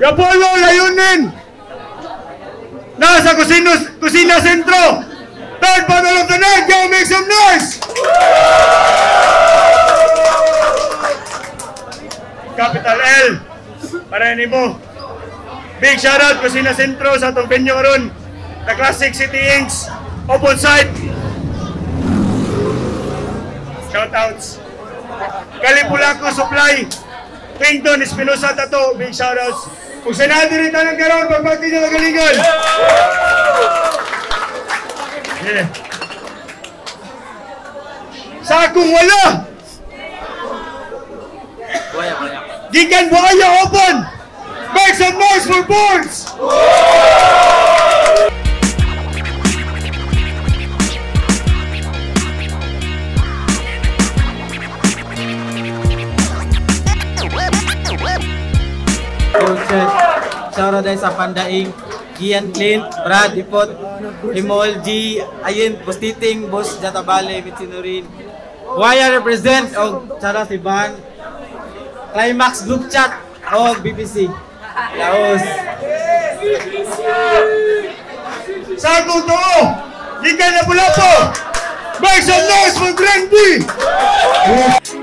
Apollo Layunin! Nasa Kusina Sentro! Third battle of the night! Go make some noise! Capital L! Para mo. Big shoutout Kusina Sentro sa itong venue ron. The Classic City Inks. Open site. Shoutouts. Kalipulaco Supply. Kingdom Espinosa Tato. Big shoutouts. Kung sanado rin tayo ng karoon, pagbati nyo magalingan. Yeah. Sa akong wala. Gikan Buhaya open. Make some noise for boards. Shoutout din sa Pandaing, Gian Clint, Brad Dipot, Imol G, Ayin, Bustiting, Boss Jatabale, Mitsinurin. Waya represent o shoutout si Van, Climax Group Chat o BBC. Laos. Sa akong to, gikan na Bulapo. Make some noise for Grand B!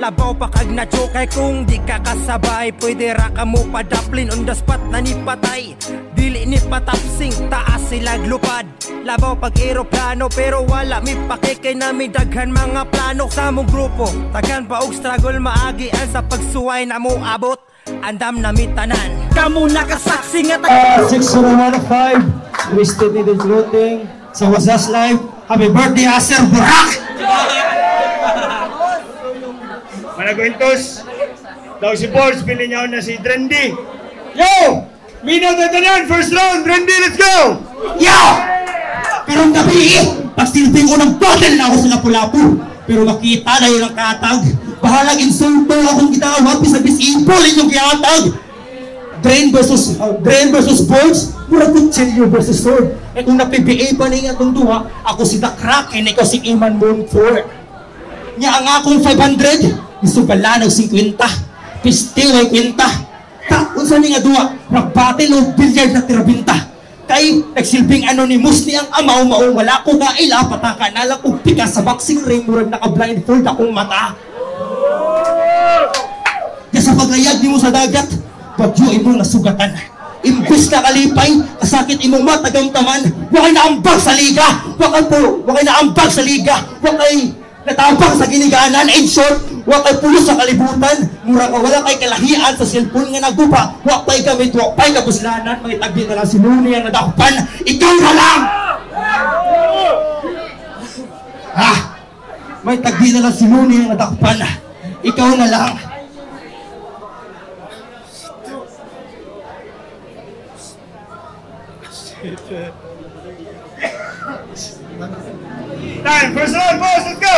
Labaw pa kag na kay kung di ka kasabay, pwede ra ka mo padaplin on the spot na ni patay. Dili ni patapsing, taas sila glupad. Labaw pag aeroplano pero wala mi pakikay na mi daghan mga plano. Sa mong grupo, tagan pa og struggle maagian sa pagsuway na mo abot. Andam na mi tanan. Kamu nakasaksi nga 60105, Twisted Needles Looting sa Wasas Live. Happy birthday, Aser Burak! Managwentos, daw si Force, pili niya na si Trendy. Yo! Minaw na tanan, first round, Trendy, let's go! Yo! Pero ang gabi, pagsilbing ko ng bottle na ako sa Lapu-Lapu. Pero makita na yun ang katag. Bahalang insulto akong gitawag, bisabis ipol inyong kiatag. Drain versus Force, murag kutsilyo versus sword. Eh kung na-PBA pa na itong duha, ako si The Kraken, ikaw si Iman Moonford. Nya ang akong 500, isubala ng 50, pistil ay 50. Ta, unsa ni nga duha, nagbattle o billiard na tirabinta. Kay nagsilbing anonymous ni ang amaw-maw, wala ko kaila, pataka na lang kong pika sa boxing ring, murag naka-blindfold akong mata. Kaya sa paglayag ni mo sa dagat, bagyo imong nasugatan. Imbis na kalipay, kasakit imong matagamtaman, wakay naambag sa liga, wakay naambag sa liga, wakay natabang sa giniganan. In short, wakay pulos sa kalibutan, mura ka wala kay kalahian sa cellphone nga nagupa, wakay gamit, wakay kabuslanan, may tabi na lang sinuni ang nadakpan, ikaw na lang! Ha? May tabi na lang sinuni ang nadakpan, ikaw na lang! Time, first round, boss, let's go!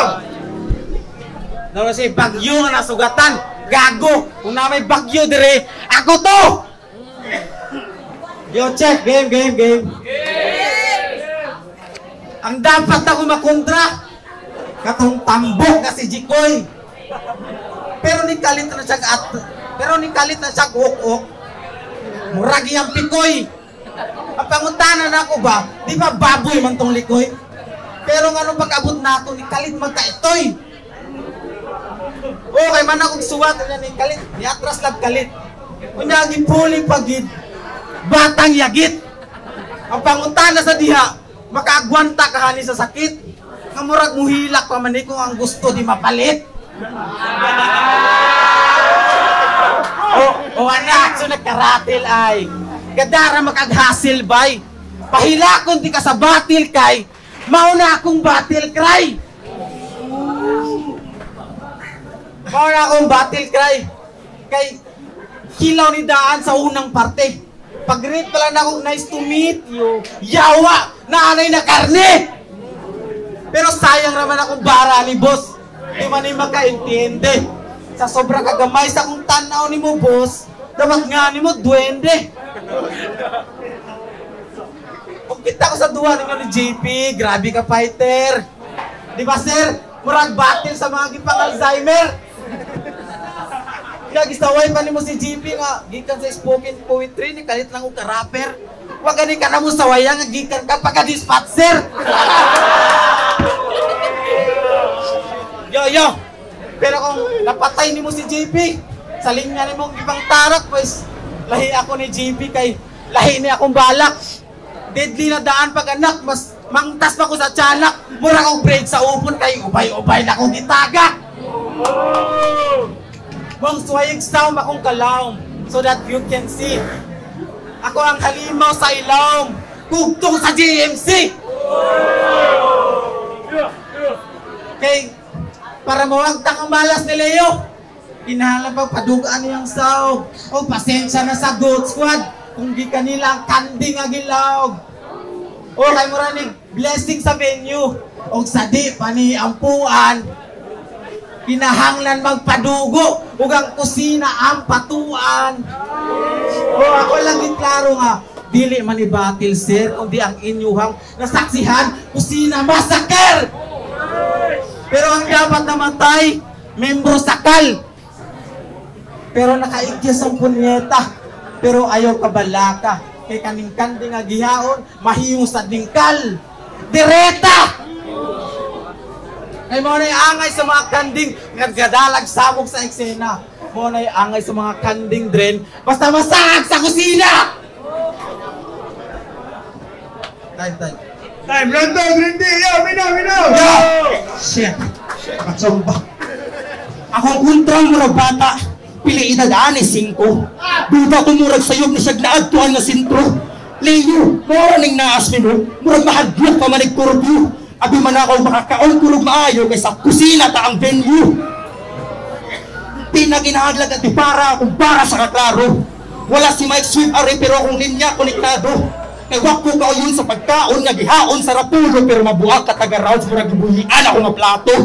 Naman si bagyo nga nasugatan, gago! Kung na may bagyo dire, ako to! Yo, check, game! Ang dapat ako makontra, katong tambok na si Jikoy. Pero ni kalit na siya guk-uk. Muragi ang pikoy. Ang pangutanan ako ba, di ba baboy man tong likoy? Pero nga nung pag-abot na ito, ni kalit magkaitoy. Okay man akong suwat na ni kalit, ni atras lang kalit. Kunyagi puli pagid, batang yagit. Ang pangutana sa diha, makaagwanta kahani sa sakit. Kamurag muhilak pa man kung ang gusto di mapalit. O anak, so nagkaratil ay. Gadara makaghasil bay. Pahilakon di ka sa batil kay. Mauna akong batil cry. Mauna akong batil cry. Kay kilaw ni daan sa unang parte. Pag-greet pa lang akong nice to meet you. Yawa! Naanay na karne! Pero sayang naman akong bara ni boss. Di man ni makaintindi. Sa sobrang kagamay sa kong tanaw ni mo, boss, dapat nga ni mo, duwende. Kung kita ko sa duwa ninyo ni JP, grabe ka fighter. Di ba sir? Murag battle sa mga gipang Alzheimer. Nagisaway pa ni mo si JP nga, gikan sa spoken poetry, ni kalit lang ka rapper. Wag gani ka na mo sawaya nga gikan ka pagka-dispatcher. Yo! Pero kung napatay ni mo si JP, sa linya ni mong ibang tarak, pues, lahi ako ni JP kay lahi ni akong balak. Deadly na daan pag anak, mas mangtas pa ko sa tiyanak. Mura akong break sa upon kay ubay-ubay na akong itaga. Mong swayig sound akong kalawm so that you can see. Ako ang halimaw sa ilawm, kugtong sa GMC. Kay, para mawagtang ang malas ni Leo, inahalang pag padugaan niyang saog. O pasensya na sa GOAT Squad kung di kanila ang kanding agilawg. O kay muranig blessing sa venue. O sa di pa ni ampuan, kinahanglan magpadugo ug ang kusina ang patuan. O ako lang giklaro nga, dili man ibatil sir kundi ang inyuhang nasaksihan kusina massacre. Pero ang dapat namatay, membro sakal. Pero nakaigya sa punyeta. Pero ayaw kabalaka. Kay kaning kanding agihaon, mahiyong sa dingkal. Direta! Kay mo na'y angay sa mga kanding nagadalag sabog sa eksena. Mo na'y angay sa mga kanding dren basta masahag sa kusina! Time, Rondo, Grindi, yo, minaw! Shit! Katsomba. Akong kontrang murag bata, pili edad ani 5. Duda ko murag sayog ni siyag naadtuan nga sintro. Leo, mura ning naas mino, murag mahadlok pa manig kurupyo. Abi man ako makakaon kurog maayo kaysa kusina ta ang venue. Pinaginahadlag at para akong para sa kaklaro. Wala si Mike Sweep ari pero akong linya konektado. Kay wako ka yun sa pagkaon nga gihaon sa rapulo pero mabuak ka taga-rounds murag gibuhian ako nga plato.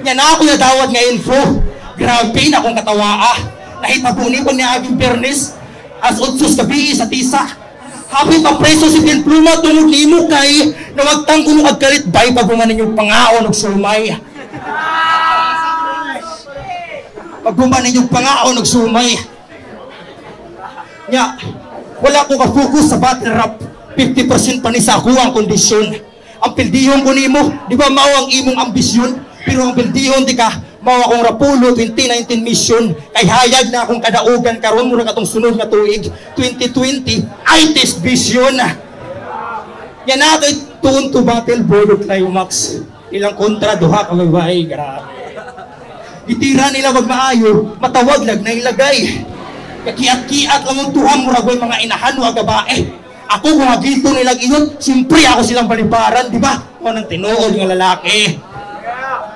Nya na ako nadawat nga info. Grabe na akong katawaa. Nahitabo ko niya aging pernis as utsos gabi sa tisa. Hapit ang preso si Pinpluma tungod ni mo kay nawagtang kuno agkalit bay pag gumanin yung pangaon og sumay. Pag gumanin yung pangaon og sumay. Nya wala ko ka-focus sa battle rap. 50% pa ni sa ako ang kondisyon. Ang pildihon ko nimo, di ba mao ang imong ambisyon? Pero ang pildihon di ka, mao akong Rapulo 2019 mission. Kay hayag na akong kadaugan karon mura katong sunod nga tuig 2020 ITES vision. Yan na ito'y tuon to battle board of climax. Ilang kontra duha ka babae, grabe. Itira nila wag maayo, matawag lag na ilagay. Kakiat-kiat lang ang tuhang muragoy mga inahan wa gabae. Ako kung agito nilang iyot, siyempre ako silang balibaran, di ba? O nang tinuod ng lalaki.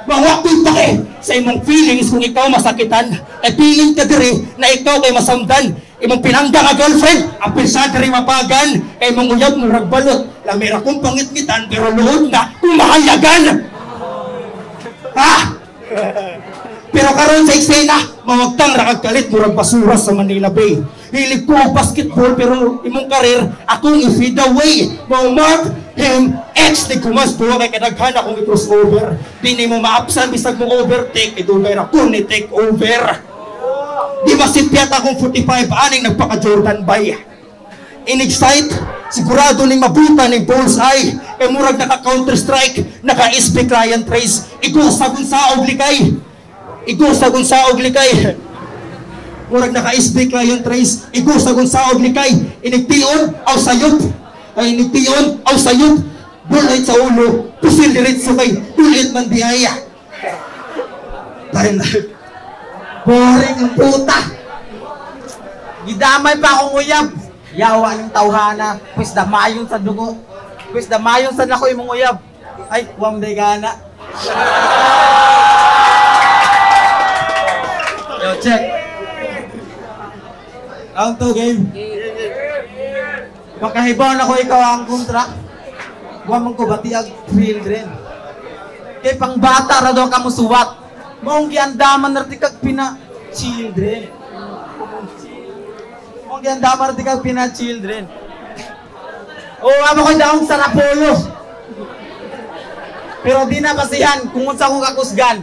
Mawakoy pa kay sa imong feelings kung ikaw masakitan. Ay feeling ka diri na ikaw kay masamdan. Imong pinangga nga girlfriend, apil sa diri mapagan. Kay mong uyab mo ragbalot. Lamira kong pangit-ngitan pero luod na kumahayagan. Ha? Pero karon sa eksena, mawagtang rakagkalit murag basura sa Manila Bay. Hilig ko ang basketball pero imong karir, akong i-feed away. Mau mark him, X ni kumas po kay kadaghan akong i-crossover. Di mo maapsan, bisag mo overtake, idugay ra kung ni take over. Di masipyat akong 45 aning nagpaka-Jordan bay. In-excite, sigurado ning mabuta ning bullseye. Kay murag naka-counter strike, naka-SB client trace. Iko sa gunsaog likay. Igo sa gunsaog likay. Murag naka-SB client trace. Igo sa gunsaog likay. Inigtion aw sayot. Ay inigtion aw sayot. Bullet sa ulo. Pusil diretso kay bullet man biyaya. Dahil na boring ang puta. Gidamay pa akong uyab. Yawa ng tawhana. Pwes damayon sa dugo. Pwes damayon sa nako imong uyab. Ay, huwag day gana. Yo, check. Round 2 game. Makahibaw na ko ikaw ang kontra. Huwag mong ko batiag children. Kay pang bata ra daw ka mo suwat. Maong giandaman na kag pina children. Maong giandaman na kag pina children. Oh, amo ko daong sarapolo. Pero di na basihan kung unsa kong kakusgan.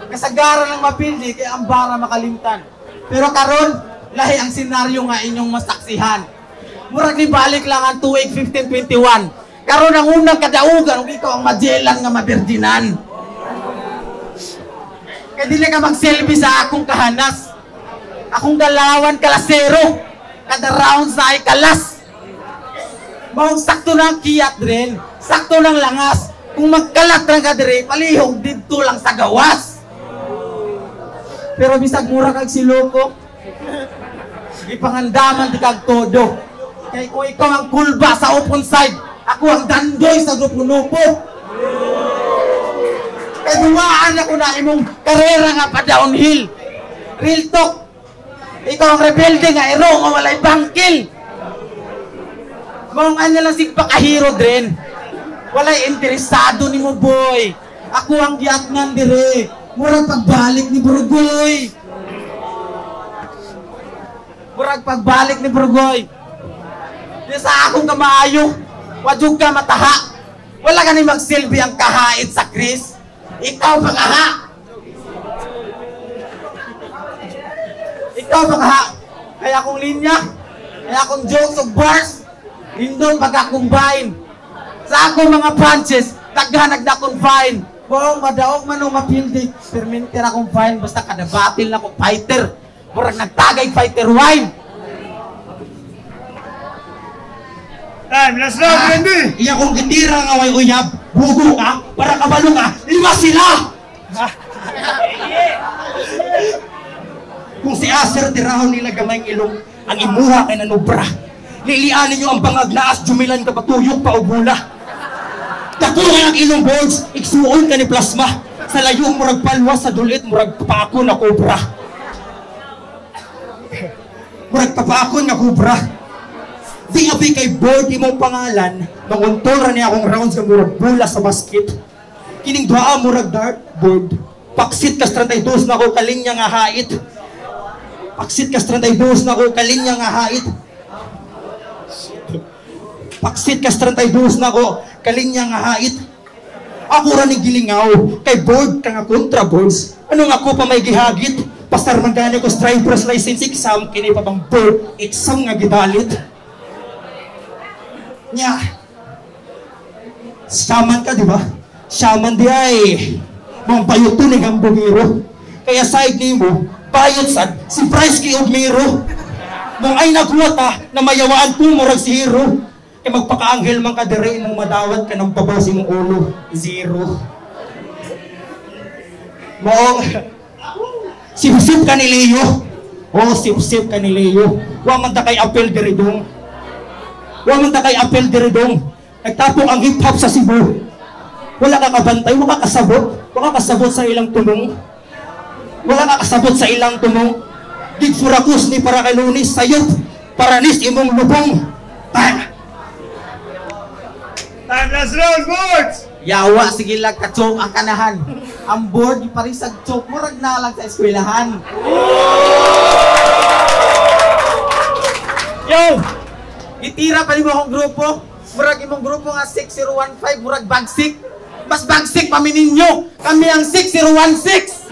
Kasagaran ng mapildi kay ambara makalimtan. Pero karon lahi ang senaryo nga inyong masaksihan. Murag ni balik lang ang 2-8-15-21. Karon ang unang kadaugan ug ikaw ang magellan nga maberdinan. Kay dili ka mag-selfie sa akong kahanas. Akong dalawan kalasero. Kada round sa ay kalas. Mao sakto lang kiyat din. Sakto lang langas. Kung magkalat lang ka dire, palihog dito lang sa gawas. Pero bisag mura kag siloko. Ipangandaman di kag todo. Kay kung ikaw ang kulba sa open side, ako ang dandoy sa grupo-nupo. Kay dumaan ako na imong karera nga pa downhill. Real talk. Ikaw ang rebelde nga ero nga walay bangkil. Maong ano lang sigpakahiro din. Walay interesado ni mo boy. Ako ang giatnan dire. Murag pagbalik ni Burgoy. Murag pagbalik ni Burgoy. Di sa akong kamaayo. Wadyo ka mataha. Wala ka ni magsilbi ang kahait sa Chris. Ikaw pang-aha. Ikaw pang-aha. Kaya akong linya. Kaya akong jokes of bars. Hindong pagka-combine. Sa akong mga punches, taghanag na akong fine. Buong madaog man o mapildi. Perminter akong fine. Basta kada battle na akong fighter. Murag nagtagay fighter wine. Time, last round, Randy! Iya kong gitira nga way uyab, bugo ka, para kabalo ka, lima sila! Kung si Aser tirahon nila gamayng ilong, ang imuha kay nanubra. Lilianin nyo ang bangag naas, jumilan ka patuyok pa o bula. Takuhan ang ilong boards, iksuon ka ni plasma. Sa layo murag palwa, sa dulit murag papako na kobra. Murag papako na kobra. Di nga kay board imong pangalan, manguntol ra niya akong rounds nga murag bula sa basket. Kining duha murag dartboard. Paksit kas 32 na ko kalinya nga hait. Paksit kas 32 na ko kalinya nga hait. Paksit kas 32 na ko kalinya nga hait. Ako ra ni gilingaw kay board ka nga kontra boards. Ano nga ako pa may gihagit? Pastar man gani ko driver's license exam kini pa bang board exam nga gidalit. Nya, shaman ka, di ba? Shaman di ay mong bayutunig ang bugiro. Kaya side ni mo, bayot sad, si Price kay Ogmiro. Mong ay nagwata na mayawaan pumurag si Hero. Kaya magpaka-anghel man ka dire mong madawat ka ng babaw si mong ulo. Zero. Mong sip-sip ka ni Leo. Oh, sip-sip ka ni Leo. Wa man ta kay apel dire dong. Huwag man ta kay apel diridong. Nagtapong ang hip-hop sa Cebu. Wala ka kabantay, wala ka kasabot. Wala ka kasabot sa ilang tumong. Wala ka kasabot sa ilang tumong. Dig furakus ni para kay Lunis sayop. Paranis imong lubong. Time, last round, boards! Yawa, sige lang ka-choke ang kanahan. Ang board, yung parisag choke, murag na lang sa eskwelahan. Yo! Itira pa rin mo akong grupo. Murag imong grupo nga 6015, murag bagsik. Mas bagsik pa ninyo. Kami ang 6016.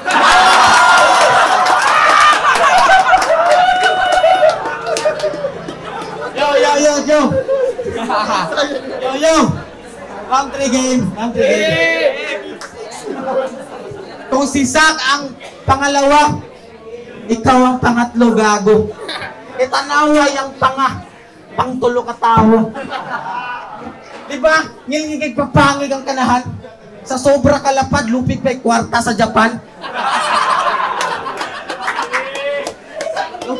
Yo. Round 3 game. Kung si Zach ang pangalawa, ikaw ang pangatlo, gago. Itanaway ang pangtulo ka tao. Diba? Ngilingig papangig ang kanahan. Sa sobra kalapad, lupig pa'y kwarta sa Japan.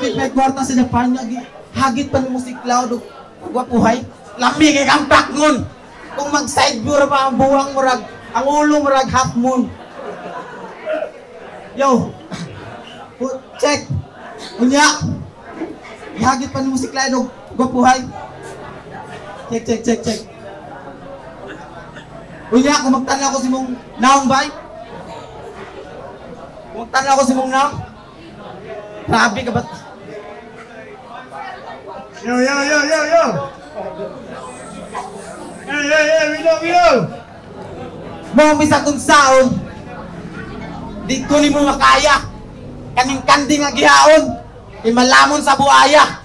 Bakit may kwarta sa Japan nga hagit pa ni musik cloud gwapuhay. Lami kay kang bakngon. Kung mag-side view ra pa ang buwang murag, ang ulo murag half moon. Yo. Check. Unya. Ihagit pa ni musik cloud gwapuhay. Check. Unya, kung magtanaw ko si mong naong bay. Kung magtanaw ko si mong naong. Grabe ka ba't? Yo! Hey, Willow! Mga misa kung saon, di ko ni mo makaya. Kaning kandi nga gihaon, imalamon sa buaya.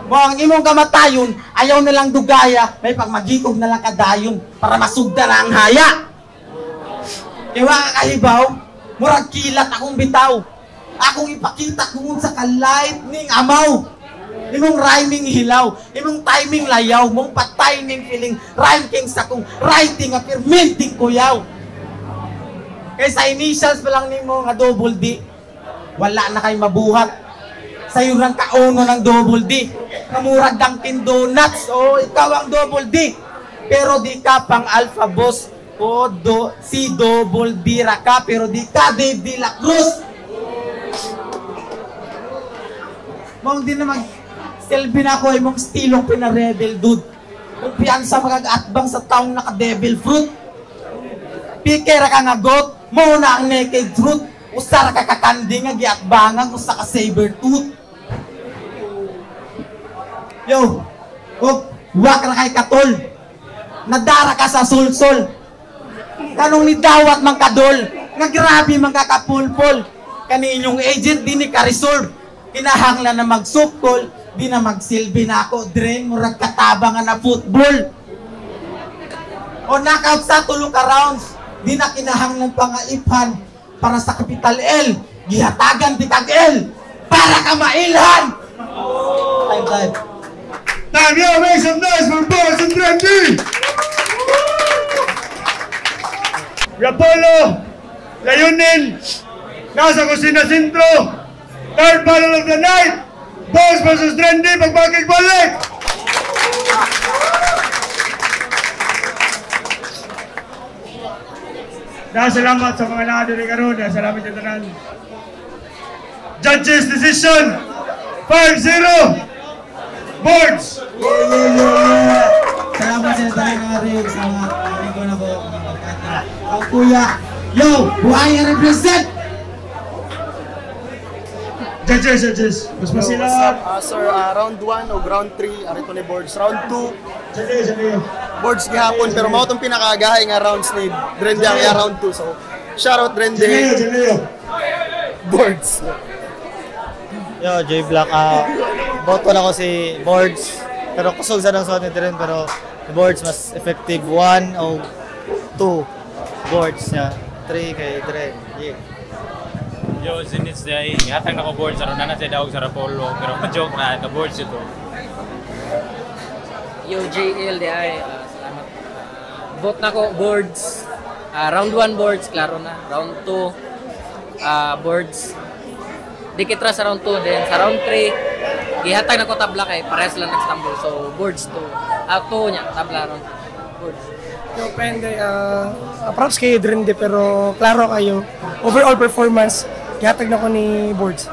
Mga ang imong kamatayon, ayaw nilang dugaya, may pagmagikog na lang kadayon para masugda na ang haya. Kaya ka kahibaw, murag kilat akong bitaw. Akong ipakita kung sa ka-lightning amaw. Imong rhyming hilaw, imong timing layaw, mong pa-timing feeling, rhyme king sa kong writing a fermenting kuyaw. Kaya sa initials pa lang nimo nga double D, wala na kay mabuhat. Sa'yo lang kauno ng double D. Namurag Dunkin Donuts, ikaw ang double D. Pero di ka pang Alpha Boss, si double D ra ka, pero di ka Dave De La Cruz. Mong di na selfie na ako, imong stilong pinarebel, dude. Kung piyansa mag-atbang sa taong naka-devil fruit. Pikera ka nga got, mo na ang naked truth. Usara ka kakandi nga giatbangan, usa ka saber tooth. Yo, wak na kay katol. Nadara ka sa sulsol. Kanong ni dawat mang kadol. Nga grabe mang kakapulpol. Kani inyong agent, di ni ka-resolve. Kinahanglan na mag-sukol. Di na magsilbi na ako, drain, murag katabangan na football. O knockout sa tulong ka rounds, di na kinahanglan pa nga iphan para sa capital L, gihatagan di kag L, para ka mailhan. Time. Yo, make some noise for Boss and Trendy! Rapolo, Layunin, nasa Kusina Sintro, third battle of the night, Boss versus Trendy, pagbakig-balik! Salamat sa mga nakadiri karon. Salamat sa tanan. Judges decision 5-0 Boards. Salamat sa tanan nga rin sa mga amigo na ko. Ang kuya, yo, buhay ang represent. Judges. Mas masila. Sir, round 1 o round 3, arito ni Boards. Round 2, Judges. Boards gihapon, pero mao itong pinakagahay nga rounds ni Drendy ang round 2. So, shoutout Drendy. Judges. Boards. Yo, J Black. Boto na ko si Boards. Pero kusog sa nang suot ni Dren, pero si Boards mas effective 1 o 2 Boards niya. 3 kay Dren. Yeah. Yo, sinits day, hatag na ko boards, aron na siya daog sa Rapolo, pero ma-joke na, ka-boards ito. Yo, JL, salamat. Vote na ko, boards. Round 1 boards, klaro na. Round 2, boards. Dikit ra sa round 2, then sa round 3, ihatag na ko tabla kay parehas lang nag-stumble. So, boards 2. 2 niya, tabla round boards. Yo, pende, props kay Drendy, pero klaro kayo. Overall performance, ihatag na ko ni Boards.